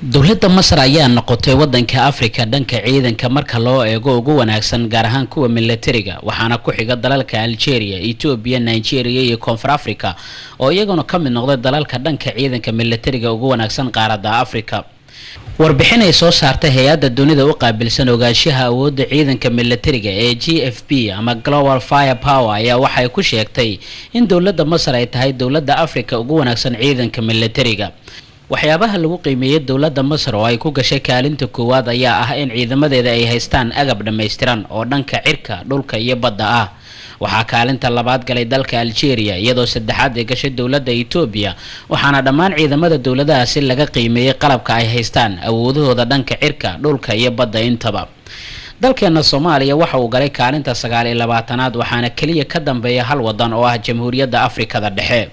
dawladda Masar ayaa noqotay wadanka Afrika dhanka ciidanka marka loo eego ugu wanaagsan gaar ahaan kuwa militariga waxaana ku xiga dalalka Algeria, Ethiopia, Nigeria iyo Koonfur Afrika oo iyaguna ka mid noqday dalalka dhanka ciidanka militariga ugu wanaagsan qaaradda Afrika. warbixin ay soo saartay hay'adda dunida u qaabilsan ogaanshaha awoodda ciidanka militariga ee GFP ama Global Firepower ayaa waxay ku sheegtay in dawladda Masar ay tahay dawladda Afrika ugu wanaagsan ciidanka militariga. waxyaabaha lagu qiimeeyay dawladda Masar oo ay ku gashay kaalinta koowaad ayaa ah in ciidamadeeda ay haystaan agab dhameystiran oo dhanka cirka, dhulka iyo badda ah. waxaa kaalinta labaad galay dalka Algeria iyadoo saddexaad ay gashay dawladda Ethiopia waxaana dhammaan ciidamada dawladahaasi laga qiimeeyay qalabka ay haystaan, awoodahooda dhanka cirka, dhulka iyo badda intaba. dalkeena Soomaaliya waxa uu galay kaalinta 29aad waxaana kaliya ka dambeeya hal wadan oo ah Jamhuuriyadda Afrikada Dhexe.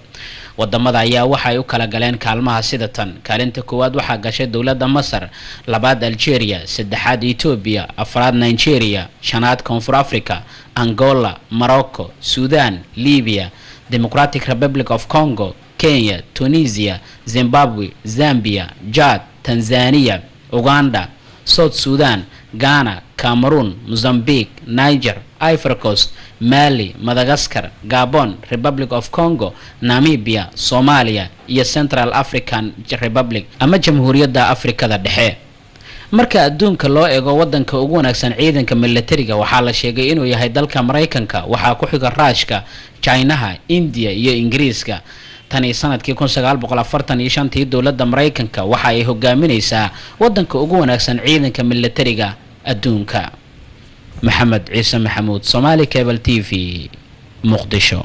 wadamada ayaa waxay u kala galeen kaalmaha sida tan: kaalinta koowaad waxaa gashay dawladda Masar, labaad Algeria, saddexaad Ethiopia, afraad Nigeria, shanaad Koonfur Afrika, Angola, Morocco, Sudan, Libya, Democratic Republic of Congo, Kenya, Tunisia, Zimbabwe, Zambia, Chad, Tanzania, Uganda, South Sudan, Ghana, Cameroon, Mozambique, Niger, Ivory Coast, Mali, Madagascar, Gabon, Republic of Congo, Namibia, Somalia iyo Central African Republic ama Jamhuuriyadda Afrikada Dhexe. marka adduunka loo eego wadanka ugu wanaagsan ciidanka militariga waxaa la sheegay inuu yahay dalka Mareykanka, waxaa ku xiga Ruushka, China, India iyo Ingiriiska. tani sanadkii 1945 dawladda Mareykanka waxa ay hogaaminaysaa wadanka ugu wanaagsan ciidanka militariga adduunka. محمد عيسى محمود، Somali Cable TV، مقدشو.